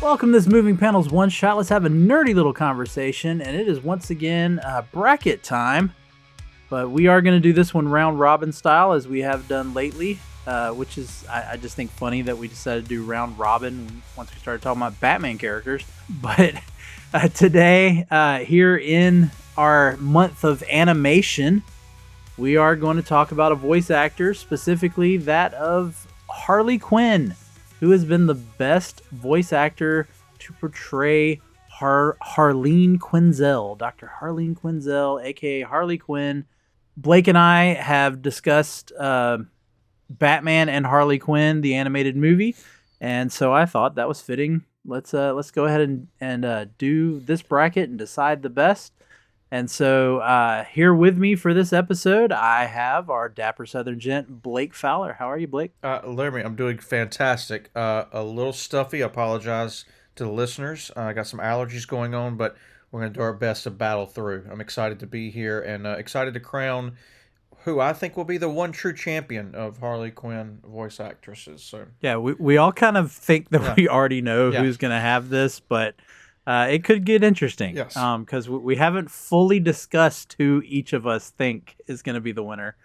Welcome to this Moving Panels One Shot. Let's have a nerdy little conversation, and it is once again bracket time. But we are going to do this one round robin style, as we have done lately, which is, I just think, funny that we decided to do round robin once we started talking about Batman characters. But today, here in our month of animation, we are going to talk about a voice actor, specifically that of Harley Quinn, who has been the best voice actor to portray Harleen Quinzel, Dr. Harleen Quinzel, aka Harley Quinn. Blake and I have discussed Batman and Harley Quinn, the animated movie, and so I thought that was fitting. Let's go ahead and do this bracket and decide the best. And so here with me for this episode, I have our dapper Southern gent, Blake Fowler. How are you, Blake? Laramy, I'm doing fantastic. A little stuffy. I apologize to the listeners. I got some allergies going on, but we're going to do our best to battle through. I'm excited to be here and excited to crown who I think will be the one true champion of Harley Quinn voice actresses. So yeah, we all kind of think that we already know who's going to have this, but it could get interesting. Yes. Because we haven't fully discussed who each of us think is going to be the winner,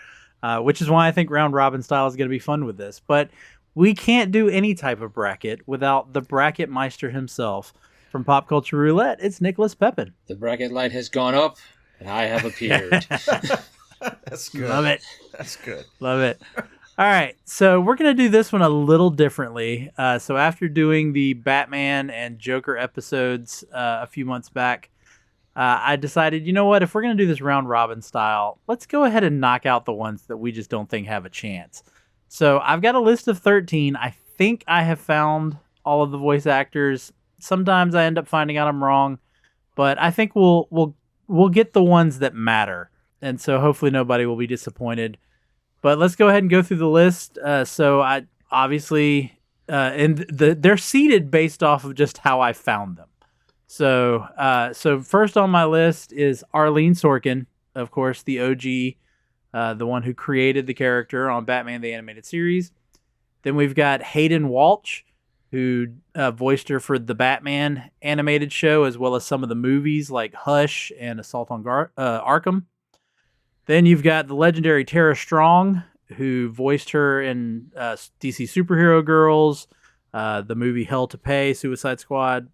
which is why I think round robin style is going to be fun with this. But we can't do any type of bracket without the bracket meister himself. From Pop Culture Roulette, it's Nicholas Pepin. The bracket light has gone up, and I have appeared. That's good. Love it. That's good. Love it. All right, so we're going to do this one a little differently. So after doing the Batman and Joker episodes a few months back, I decided, you know what, if we're going to do this round robin style, let's go ahead and knock out the ones that we just don't think have a chance. So I've got a list of 13. I think I have found all of the voice actors. Sometimes I end up finding out I'm wrong, but I think we'll get the ones that matter. And so hopefully nobody will be disappointed. But let's go ahead and go through the list. So I obviously, they're seated based off of just how I found them. So first on my list is Arlene Sorkin, of course, the OG, the one who created the character on Batman the Animated Series. Then we've got Hayden Walsh, who voiced her for the Batman animated show, as well as some of the movies like Hush and Assault on Arkham. Then you've got the legendary Tara Strong, who voiced her in DC Superhero Girls, the movie Hell to Pay, Suicide Squad,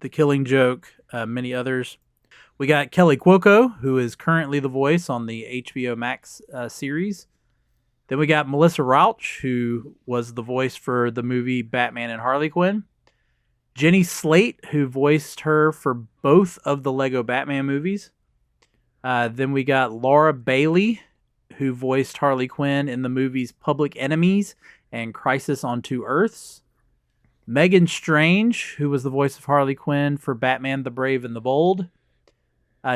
The Killing Joke, many others. We got Kelly Cuoco, who is currently the voice on the HBO Max series. Then we got Melissa Rauch, who was the voice for the movie Batman and Harley Quinn. Jenny Slate, who voiced her for both of the Lego Batman movies. Then we got Laura Bailey, who voiced Harley Quinn in the movies Public Enemies and Crisis on Two Earths. Megan Strange, who was the voice of Harley Quinn for Batman the Brave and the Bold.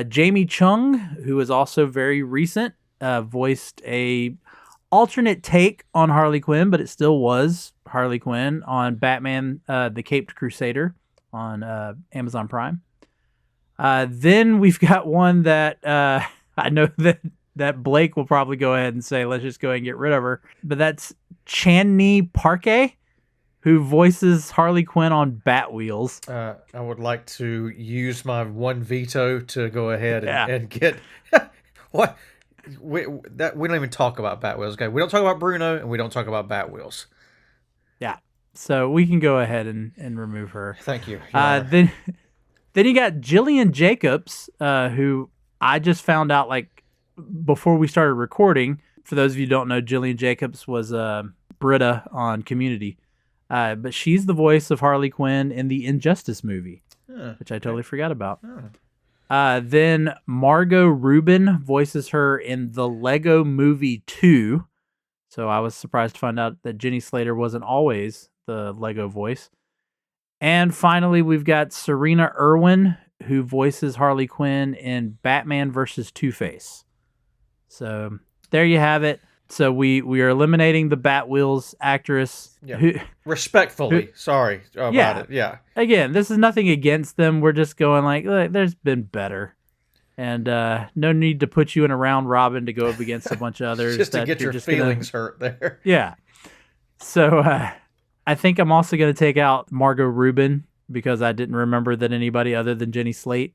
Jamie Chung, who is also very recent, voiced a alternate take on Harley Quinn, but it still was Harley Quinn on Batman the Caped Crusader on Amazon Prime. Then we've got one that I know that Blake will probably go ahead and say, let's just go ahead and get rid of her. But that's Channi Parquet, who voices Harley Quinn on Bat Wheels. I would like to use my one veto to go ahead and get... What? We don't even talk about Bat Wheels, okay? We don't talk about Bruno, and we don't talk about Bat Wheels. Yeah, so we can go ahead and remove her. Thank you. Then you got Jillian Jacobs, who I just found out like before we started recording. For those of you who don't know, Jillian Jacobs was Britta on Community. But she's the voice of Harley Quinn in the Injustice movie, which I totally forgot about. Then Margot Rubin voices her in the Lego Movie 2. So I was surprised to find out that Jenny Slater wasn't always the Lego voice. And finally, we've got Serena Irwin, who voices Harley Quinn in Batman vs. Two-Face. So there you have it. So we are eliminating the Bat Wheels actress. Yeah. Respectfully, sorry about it. Yeah. Again, this is nothing against them. We're just going like, look, there's been better. And no need to put you in a round robin to go up against a bunch of others. Just to get your feelings hurt there. Yeah. So I think I'm also going to take out Margot Rubin because I didn't remember that anybody other than Jenny Slater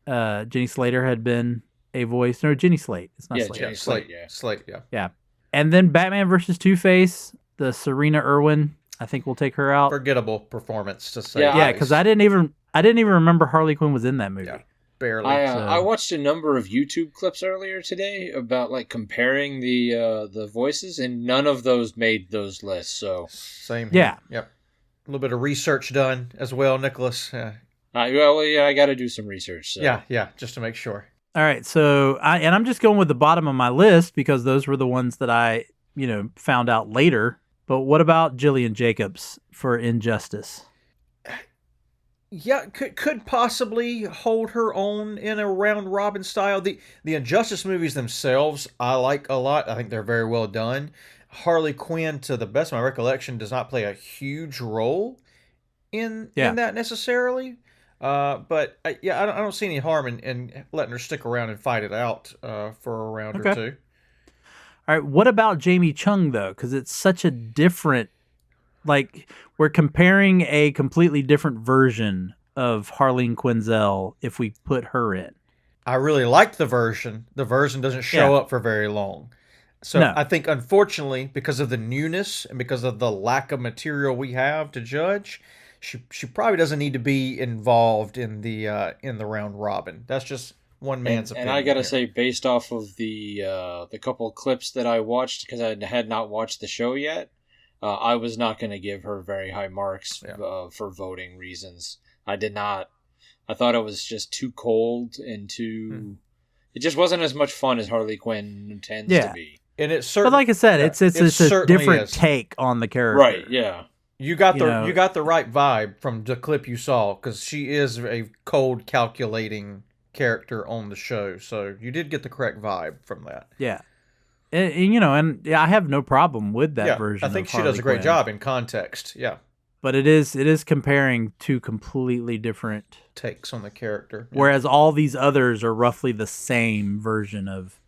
had been a voice. No, Jenny Slate. It's not Yeah, Slate. Jenny Slate, yeah. Slate, yeah. Yeah. And then Batman versus Two-Face, the Serena Irwin. I think we'll take her out. Forgettable performance to say. Yeah, because I didn't even remember Harley Quinn was in that movie. Yeah, barely. I watched a number of YouTube clips earlier today about like comparing the voices, and none of those made those lists. So same. Here. Yeah. Yep. A little bit of research done as well, Nicholas. Yeah. I got to do some research. So. Yeah, just to make sure. All right, so I'm just going with the bottom of my list because those were the ones that I found out later. But what about Gillian Jacobs for Injustice? Yeah, could possibly hold her own in a round robin style. The Injustice movies themselves I like a lot. I think they're very well done. Harley Quinn, to the best of my recollection, does not play a huge role in that necessarily. But I don't see any harm in letting her stick around and fight it out for a round or two. All right, what about Jamie Chung, though? Because it's such a different, we're comparing a completely different version of Harleen Quinzel if we put her in. I really liked the version. The version doesn't show up for very long. So no. I think, unfortunately, because of the newness and because of the lack of material we have to judge, she probably doesn't need to be involved in the round robin. That's just one man's opinion. And I gotta say, based off of the couple of clips that I watched, because I had not watched the show yet, I was not going to give her very high marks for voting reasons. I did not. I thought it was just too cold and too. It just wasn't as much fun as Harley Quinn tends to be. And it's certainly, but like I said, it's a different take on the character. Right? Yeah. You got the right vibe from the clip you saw, because she is a cold, calculating character on the show, so you did get the correct vibe from that. Yeah, and I have no problem with that version. I think she does a great job in context. Yeah, but it is comparing two completely different takes on the character. Whereas all these others are roughly the same version of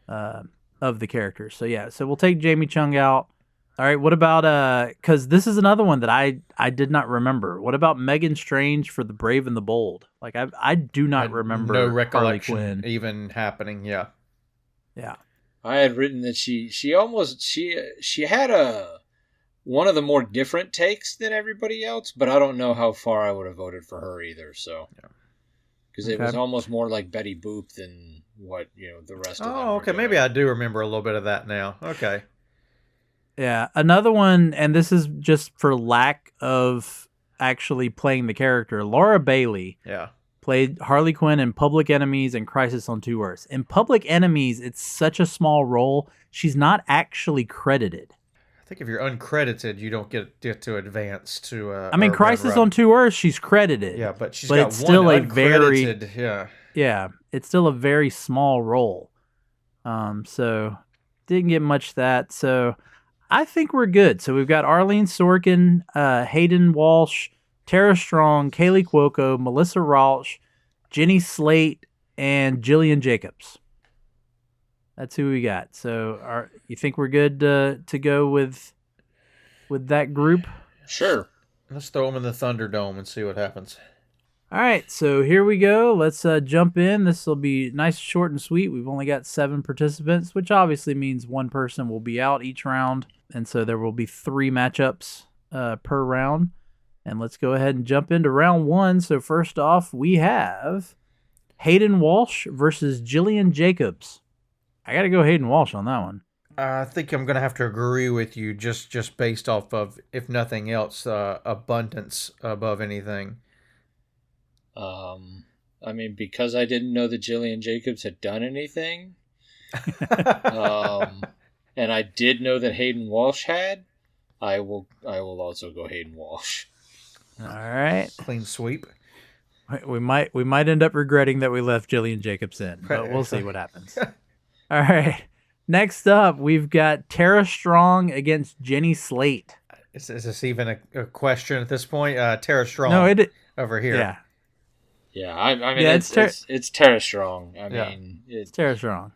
the character. So so we'll take Jamie Chung out. All right, what about because this is another one that I did not remember. What about Megan Strange for The Brave and the Bold? Like I do not remember no recollection Harley Quinn even happening. Yeah. I had written that she had one of the more different takes than everybody else, but I don't know how far I would have voted for her either. So because it was almost more like Betty Boop than what the rest of them. Oh, okay, maybe I do remember a little bit of that now. Okay. Yeah, another one, and this is just for lack of actually playing the character. Laura Bailey played Harley Quinn in Public Enemies and Crisis on Two Earths. In Public Enemies, it's such a small role, she's not actually credited. I think if you're uncredited, you don't get to advance to... Crisis on Two Earths, she's credited. Yeah, but got it's still one a very Yeah, it's still a very small role. So didn't get much that, so... I think we're good. So we've got Arlene Sorkin, Hayden Walsh, Tara Strong, Kaylee Cuoco, Melissa Rauch, Jenny Slate, and Gillian Jacobs. That's who we got. So you think we're good to go with that group? Sure. Let's throw them in the Thunderdome and see what happens. All right, so here we go. Let's jump in. This will be nice, short, and sweet. We've only got 7 participants, which obviously means one person will be out each round. And so there will be 3 matchups per round. And let's go ahead and jump into round 1. So first off, we have Hayden Walsh versus Gillian Jacobs. I got to go Hayden Walsh on that one. I think I'm going to have to agree with you just based off of, if nothing else, abundance above anything. Because I didn't know that Gillian Jacobs had done anything. And I did know that Hayden Walsh had. I will also go Hayden Walsh. All right. Clean sweep. We might end up regretting that we left Gillian Jacobs in, but we'll see what happens. All right. Next up, we've got Tara Strong against Jenny Slate. Is this even a question at this point? Tara Strong over here. Yeah. Yeah, it's Tara Strong. It's Tara Strong.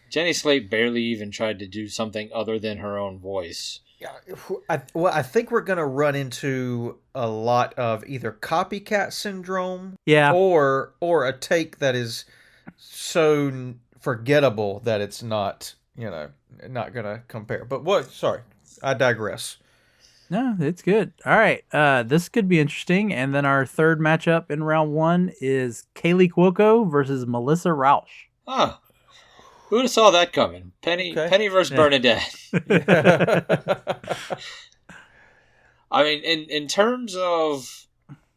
Jenny Slate barely even tried to do something other than her own voice. Yeah, I think we're going to run into a lot of either copycat syndrome Yeah. or a take that is so forgettable that it's not, not going to compare. But what? Sorry, I digress. No, it's good. All right. This could be interesting. And then our third matchup in round one is Kaylee Cuoco versus Melissa Rauch. Huh. Who'd have saw that coming? Okay. Penny versus Yeah. Bernadette. Yeah. I mean, in terms of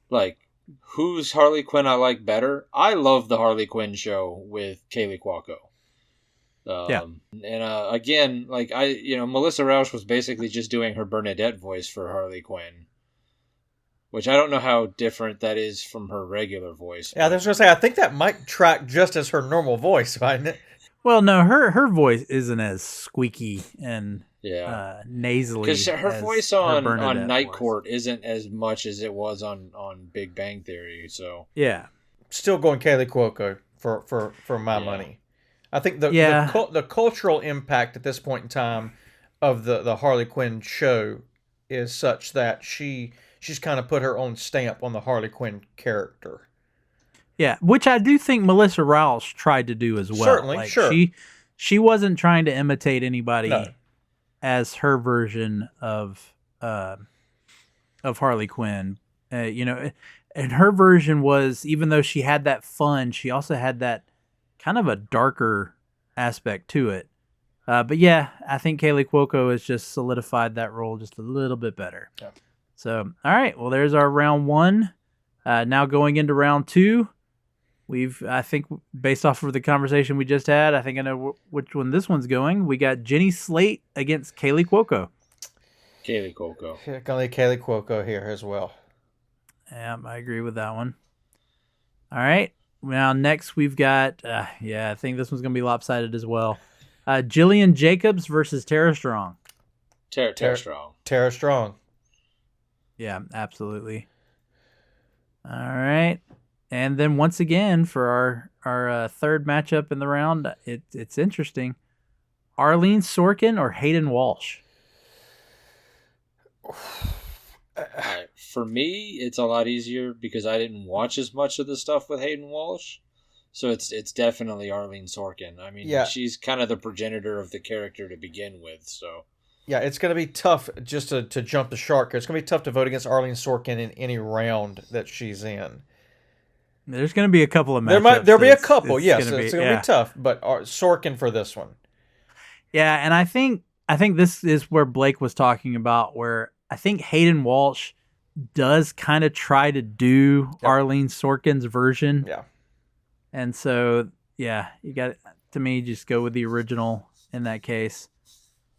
like who's Harley Quinn I like better, I love the Harley Quinn show with Kaylee Cuoco. Yeah. And again, like Melissa Rauch was basically just doing her Bernadette voice for Harley Quinn, which I don't know how different that is from her regular voice. Yeah, I was going to say, I think that might track just as her normal voice, mightn't it? Well, no, her voice isn't as squeaky and Yeah. nasally. Because her as voice her on Bernadette Night voice. Court isn't as much as it was on Big Bang Theory. So Yeah. Still going Kaylee Cuoco for my money. I think the cultural impact at this point in time of the Harley Quinn show is such that she's kind of put her own stamp on the Harley Quinn character. Yeah, which I do think Melissa Rauch tried to do as well. Certainly, like, sure. She wasn't trying to imitate anybody No. as her version of Harley Quinn. And her version was, even though she had that fun, she also had that kind of a darker aspect to it. But yeah, I think Kaylee Cuoco has just solidified that role just a little bit better. Yeah. So, all right, well, there's our round one. Now going into round two, I think, based off of the conversation we just had, I think I know which one this one's going. We got Jenny Slate against Kaylee Cuoco. Kaylee Cuoco. Yeah, gonna leave Kaylee Cuoco here as well. Yeah, I agree with that one. All right. Now, next we've got, I think this one's going to be lopsided as well. Jillian Jacobs versus Tara Strong. Tara Strong. Tara Strong. Yeah, absolutely. All right. And then once again, for our third matchup in the round, it's interesting. Arlene Sorkin or Hayden Walsh? For me, it's a lot easier because I didn't watch as much of the stuff with Hayden Walsh. So it's definitely Arlene Sorkin. I mean, she's kind of the progenitor of the character to begin with. So yeah, it's going to be tough just to jump the shark. It's going to be tough to vote against Arlene Sorkin in any round that she's in. There's going to be a couple of matchups. There'll be a couple, yes. It's going to be tough, but Sorkin for this one. Yeah, and I think this is where Blake was talking about, where I think Hayden Walsh does kind of try to do Arlene Sorkin's version. Yeah. And so, yeah, you got to me just go with the original in that case.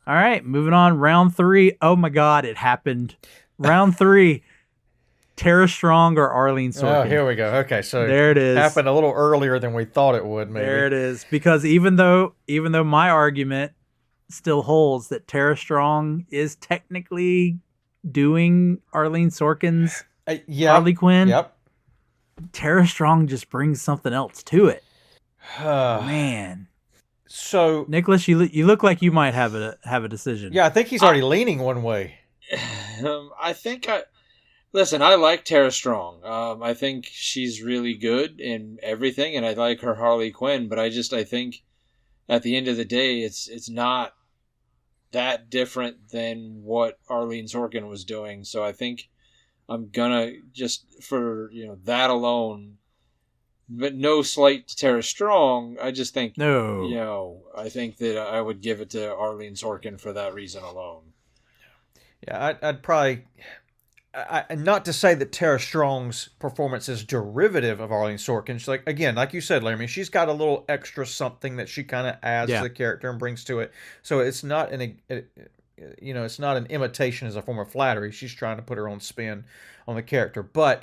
All right, moving on. Round 3. Oh my God, it happened. Round 3. Tara Strong or Arlene Sorkin. Oh, here we go. Okay, so there it is. Happened a little earlier than we thought it would. Maybe there it is. Because even though my argument still holds that Tara Strong is technically doing Arlene Sorkin's Harley Quinn. Yep. Tara Strong just brings something else to it. Man. So Nicholas, you look like you might have a decision. Yeah, I think he's already leaning one way. Listen, I like Tara Strong. I think she's really good in everything, and I like her Harley Quinn. But I think at the end of the day, it's not that different than what Arlene Sorkin was doing. So I think I'm gonna just for that alone, but no slight to Tara Strong. I just think I think that I would give it to Arlene Sorkin for that reason alone. Yeah, I'd probably. Not to say that Tara Strong's performance is derivative of Arlene Sorkin. She's like you said, Laramy, she's got a little extra something that she kind of adds to the character and brings to it. So it's not it's not an imitation as a form of flattery. She's trying to put her own spin on the character. But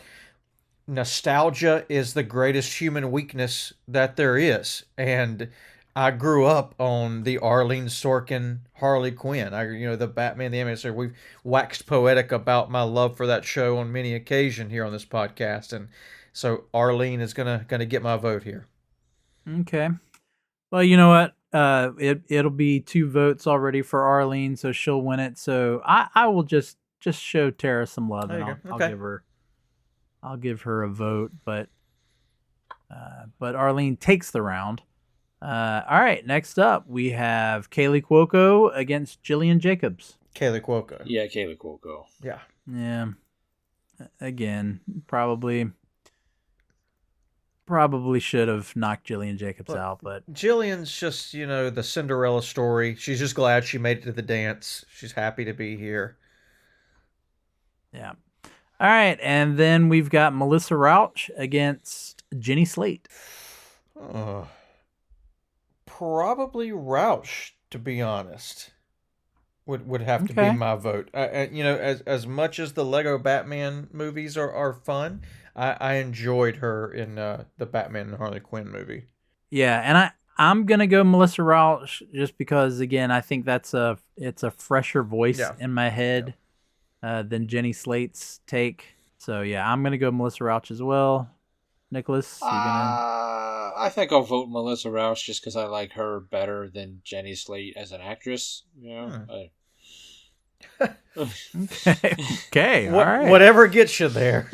nostalgia is the greatest human weakness that there is, and I grew up on the Arlene Sorkin Harley Quinn. The Batman the Animated Series. We've waxed poetic about my love for that show on many occasions here on this podcast, and so Arlene is gonna get my vote here. Okay. Well, you know what? It'll be 2 votes already for Arlene, so she'll win it. So I will just show Tara some love, There and you I'll go. Okay. give her a vote. But Arlene takes the round. All right, next up we have Kaylee Cuoco against Jillian Jacobs. Kaylee Cuoco. Yeah, Kaylee Cuoco. Yeah. Yeah. Again, probably should have knocked Jillian Jacobs out, but Jillian's just, the Cinderella story. She's just glad she made it to the dance. She's happy to be here. yeah. All right, and then we've got Melissa Rauch against Jenny Slate. Probably Rauch, to be honest. Would have to be my vote. As much as the Lego Batman movies are fun, I enjoyed her in the Batman and Harley Quinn movie. Yeah, and I'm gonna go Melissa Rauch just because, again, I think it's a fresher voice in my head than Jenny Slate's take. So yeah, I'm gonna go Melissa Rauch as well. Nicholas, you gonna? I think I'll vote Melissa Rauch just because I like her better than Jenny Slate as an actress. Okay. All right. Whatever gets you there.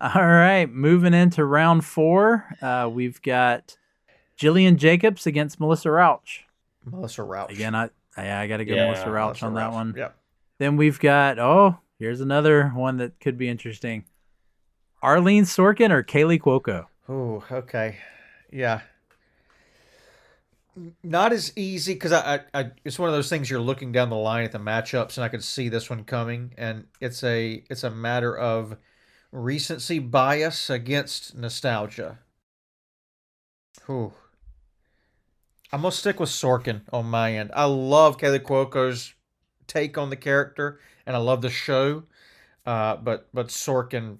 All right. Moving into round 4, we've got Jillian Jacobs against Melissa Rauch. Melissa Rauch. Again, I got to go Melissa Rauch on that one. Yep. Then we've got here's another one that could be interesting. Arlene Sorkin or Kaylee Cuoco? Oh, okay. Yeah. Not as easy because I it's one of those things you're looking down the line at the matchups, and I could see this one coming, and it's a matter of recency bias against nostalgia. Ooh. I'm gonna stick with Sorkin on my end. I love Kaylee Cuoco's take on the character, and I love the show. But Sorkin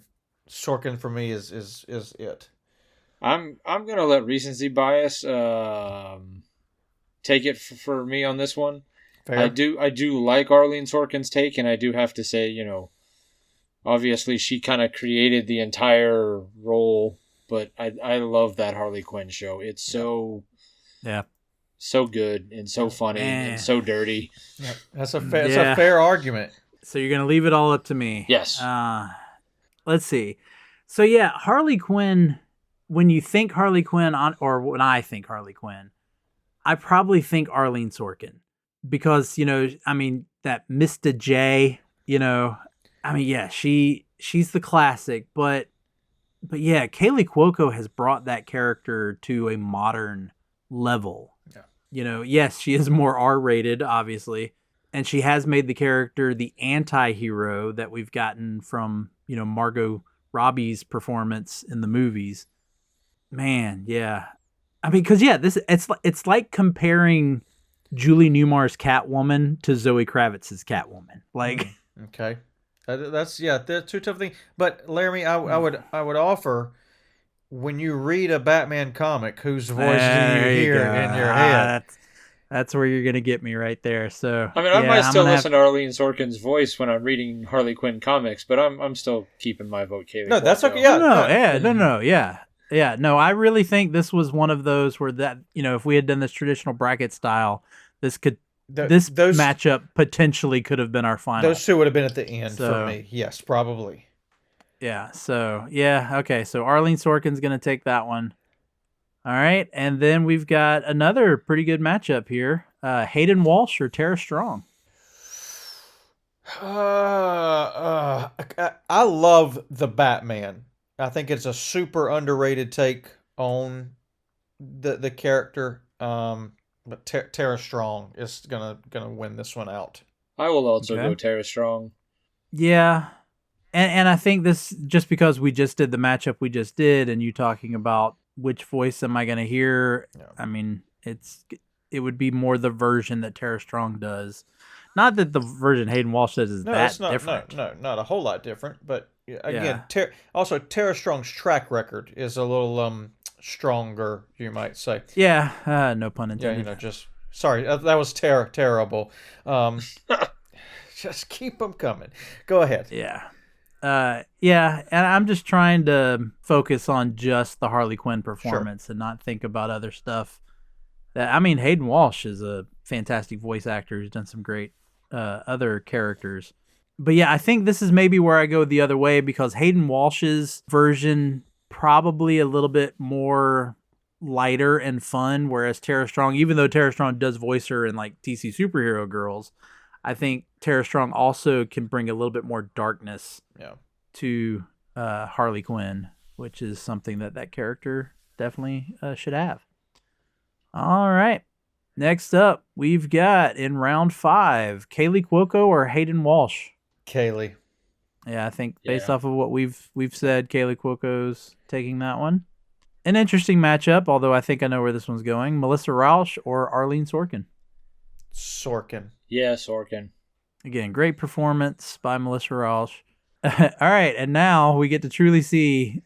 for me is it. I'm gonna let recency bias take it for me on this one. Fair. I do like Arlene Sorkin's take, and I do have to say, obviously she kind of created the entire role, but I love that Harley Quinn show. It's so good and so funny and so dirty. Yeah, that's a fair argument. So you're gonna leave it all up to me? Yes. Let's see. So yeah, Harley Quinn. When you think Harley Quinn or when I think Harley Quinn, I probably think Arlene Sorkin because that Mr. J. She's the classic, but yeah, Kaylee Cuoco has brought that character to a modern level. Yeah. Yes, she is more R-rated, obviously, and she has made the character the anti-hero that we've gotten from Margot Robbie's performance in the movies. Man, yeah. Because it's like comparing Julie Newmar's Catwoman to Zoe Kravitz's Catwoman. Like, okay, that's two tough things. But Laramy, I would offer, when you read a Batman comic, whose voice do you hear in your head? That's where you're gonna get me right there. So I might still listen to Arlene Sorkin's voice when I'm reading Harley Quinn comics, but I'm still keeping my vote Kaylee. No, that's okay. Yeah. No, I really think this was one of those where that, if we had done this traditional bracket style, this matchup potentially could have been our final. Those two would have been at the end for me. Yes, probably. Yeah. So, okay. So Arlene Sorkin's going to take that one. All right. And then we've got another pretty good matchup here. Hayden Walsh or Tara Strong? I love the Batman. I think it's a super underrated take on the character. But Tara Strong is gonna win this one out. I will also go Tara Strong. Yeah. And I think this, just because we just did the matchup we just did, and you talking about which voice am I going to hear, it would be more the version that Tara Strong does. Not that the version Hayden Walsh does is different. No, not a whole lot different. But again, also Tara Strong's track record is a little stronger, you might say. Yeah, no pun intended. Yeah, sorry, that was terrible. Just keep them coming. Go ahead. Yeah. And I'm just trying to focus on just the Harley Quinn performance and not think about other stuff. I mean, Hayden Walsh is a fantastic voice actor who's done some great other characters. But yeah, I think this is maybe where I go the other way because Hayden Walsh's version probably a little bit more lighter and fun, whereas Tara Strong, even though Tara Strong does voice her in like DC Superhero Girls, I think Tara Strong also can bring a little bit more darkness to Harley Quinn, which is something that character definitely should have. All right. Next up, we've got in round 5, Kaylee Cuoco or Hayden Walsh. Kaylee. Yeah, I think based off of what we've said, Kaylee Cuoco's taking that one. An interesting matchup, although I think I know where this one's going. Melissa Rauch or Arlene Sorkin? Sorkin. Yeah, Sorkin. Again, great performance by Melissa Rauch. All right, and now we get to truly see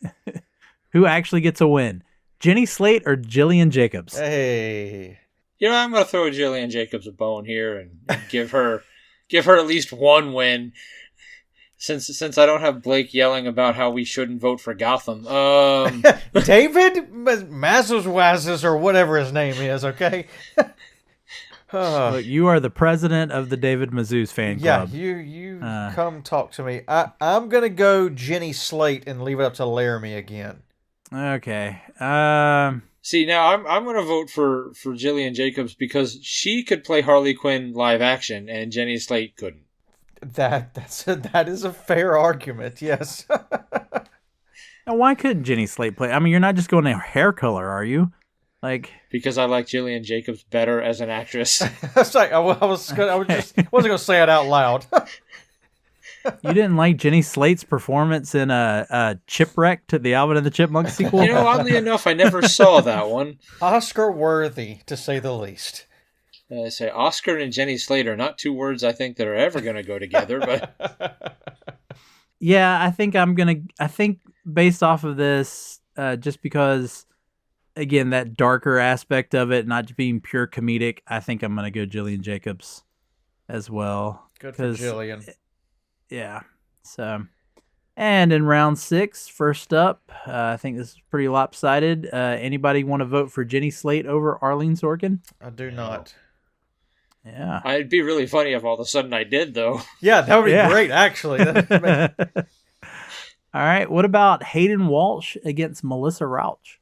who actually gets a win. Jenny Slate or Jillian Jacobs? Hey. You know, I'm going to throw Jillian Jacobs a bone here and give her at least one win. Since I don't have Blake yelling about how we shouldn't vote for Gotham. David Mazuzwazes or whatever his name is, okay? Look, you are the president of the David Mazouz fan club. Yeah, you come talk to me. I'm going to go Jenny Slate and leave it up to Laramy again. Okay. See, now I'm going to vote for Jillian Jacobs because she could play Harley Quinn live action and Jenny Slate couldn't. That is a fair argument, yes. Now, why couldn't Jenny Slate play? I mean, you're not just going to hair color, are you? Like, because I like Jillian Jacobs better as an actress. It's like I wasn't going to say it out loud. You didn't like Jenny Slate's performance in a Chipwreck to the Alvin and the Chipmunks sequel? You know, oddly enough, I never saw that one. Oscar worthy, to say the least. I say Oscar and Jenny Slate are not two words I think that are ever going to go together, but yeah, I think based off of this, just because, again, that darker aspect of it, not just being pure comedic, I think I'm going to go Jillian Jacobs as well. Good for Jillian. Yeah. So, and in round 6, first up, I think this is pretty lopsided. Anybody want to vote for Jenny Slate over Arlene Sorkin? I do not. Yeah. It'd be really funny if all of a sudden I did, though. Yeah, that would be great, actually. All right. What about Hayden Walsh against Melissa Rauch?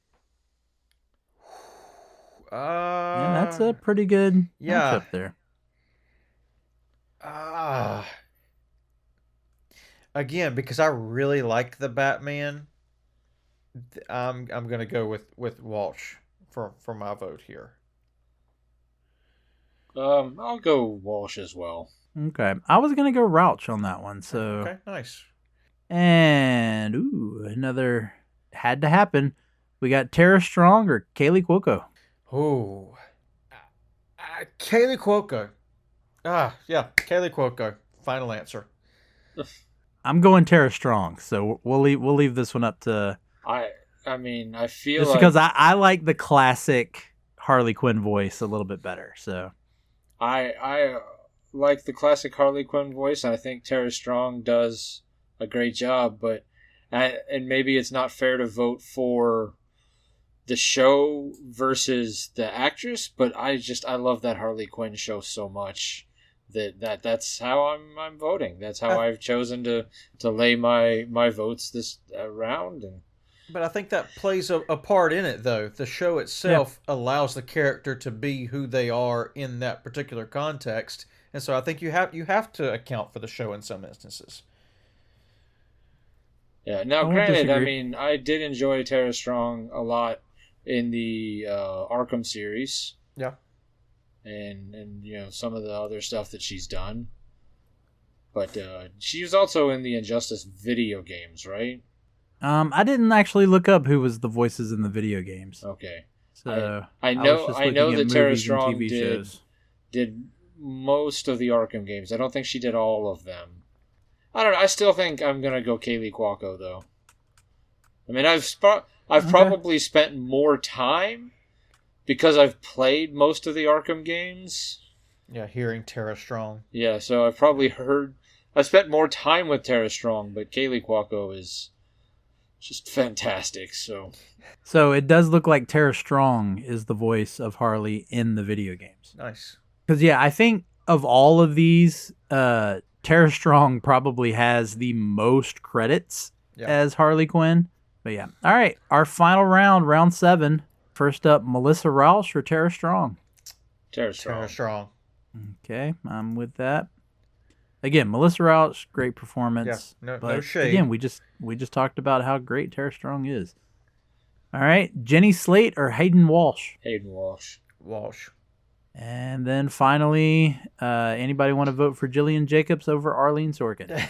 Yeah, that's a pretty good matchup there. Again, because I really like the Batman, I'm going to go with Walsh for my vote here. I'll go Walsh as well. Okay. I was going to go Rauch on that one. So okay, nice. And another had to happen. We got Tara Strong or Kaylee Cuoco. Ooh. Kaylee Cuoco. Yeah, Kaylee Cuoco. Final answer. I'm going Tara Strong, so we'll leave this one up to. I mean, I feel just because I like the classic Harley Quinn voice a little bit better. So I like the classic Harley Quinn voice, and I think Tara Strong does a great job. But and maybe it's not fair to vote for the show versus the actress, but I love that Harley Quinn show so much that's how I'm voting. That's how I've chosen to lay my votes this round. But I think that plays a part in it, though. The show itself allows the character to be who they are in that particular context, and so I think you have to account for the show in some instances. Yeah. Now, granted, I mean, I did enjoy Tara Strong a lot in the Arkham series. Yeah. And you know, some of the other stuff that she's done. But she was also in the Injustice video games, right? I didn't actually look up who was the voices in the video games. Okay. So I know that Tara Strong did most of the Arkham games. I don't think she did all of them. I don't know. I still think I'm gonna go Kaylee Cuoco though. I mean, I've probably spent more time because I've played most of the Arkham games. Yeah, hearing Tara Strong. Yeah, so I've spent more time with Tara Strong, but Kaylee Cuoco is just fantastic. So it does look like Tara Strong is the voice of Harley in the video games. Nice. Because, yeah, I think of all of these, Tara Strong probably has the most credits as Harley Quinn. But, yeah. All right. Our final round, round 7. First up, Melissa Rauch or Tara Strong? Tara Strong. Tara Strong. Okay. I'm with that. Again, Melissa Rauch, great performance. Yeah, but no shade. Again, we just talked about how great Tara Strong is. All right. Jenny Slate or Hayden Walsh? Hayden Walsh. Walsh. And then finally, anybody want to vote for Jillian Jacobs over Arlene Sorkin?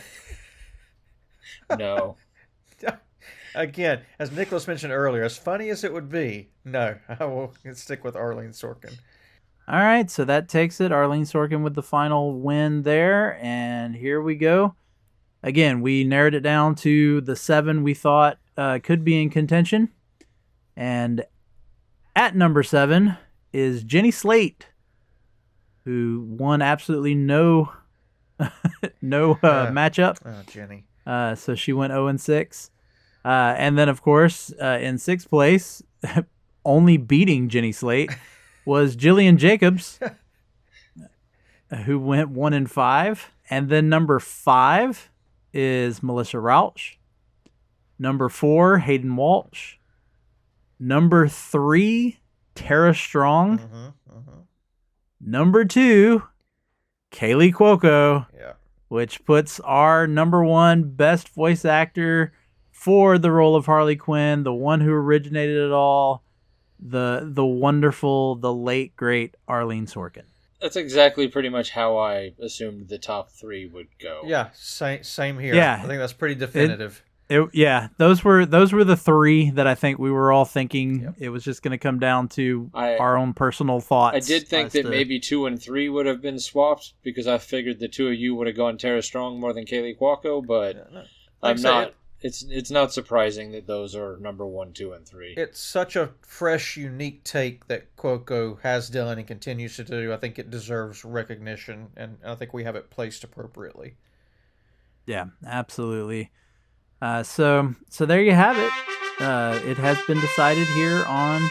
No. Again, as Nicholas mentioned earlier, as funny as it would be, no, I will stick with Arlene Sorkin. All right, so that takes it. Arlene Sorkin with the final win there. And here we go. Again, we narrowed it down to the 7 we thought could be in contention. And at number 7 is Jenny Slate, who won absolutely no matchup. Oh, Jenny. So she went 0-6. And then, of course, in 6th place, only beating Jenny Slate, was Jillian Jacobs, who went 1-5. And then number 5 is Melissa Rauch. Number 4, Hayden Walsh. Number 3, Tara Strong. Number 2, Kaylee Cuoco. Yeah. Which puts our number 1 best voice actor for the role of Harley Quinn, the one who originated it all, the wonderful, the late, great Arlene Sorkin. That's exactly pretty much how I assumed the top 3 would go. Yeah, same here. Yeah. I think that's pretty definitive. Those were the 3 that I think we were all thinking. Yep. It was just going to come down to our own personal thoughts. I did think that maybe 2 and 3 would have been swapped because I figured the 2 of you would have gone Tara Strong more than Kaylee Cuoco, but I'm not. It's not surprising that those are number 1, 2, and 3. It's such a fresh, unique take that Cuoco has done and continues to do. I think it deserves recognition, and I think we have it placed appropriately. Yeah, absolutely. So there you have it. It has been decided here on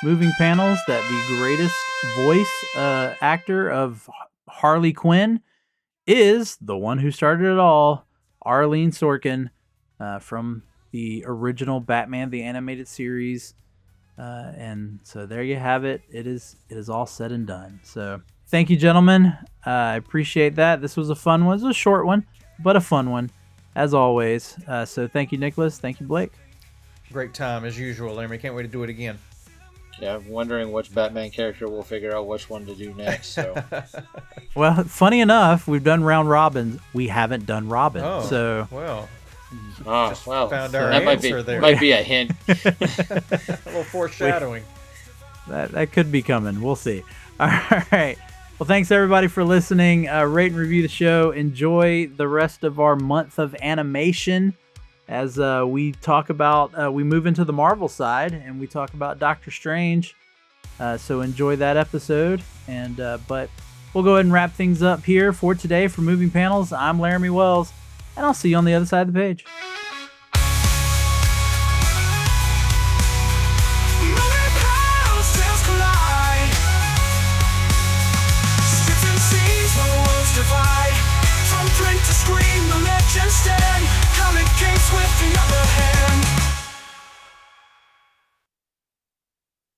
Moving Panels that the greatest voice actor of Harley Quinn is the one who started it all, Arlene Sorkin, from the original Batman the Animated Series. And so there you have it. It is all said and done. So thank you, gentlemen. I appreciate that. This was a fun one. It was a short one, but a fun one, as always. So thank you, Nicholas. Thank you, Blake. Great time, as usual, Laramy. Can't wait to do it again. Yeah, I'm wondering which Batman character we'll figure out which one to do next. So, well, funny enough, we've done round robins. We haven't done Robin. Oh, so well. Just found our answer there. Might be a hint. A little foreshadowing. That could be coming. We'll see. All right. Well, thanks everybody for listening. Rate and review the show. Enjoy the rest of our month of aniMAYtion as we talk about, we move into the Marvel side and we talk about Doctor Strange. So enjoy that episode. And but we'll go ahead and wrap things up here for today for Moving Panels. I'm Laramy Wells, and I'll see you on the other side of the page.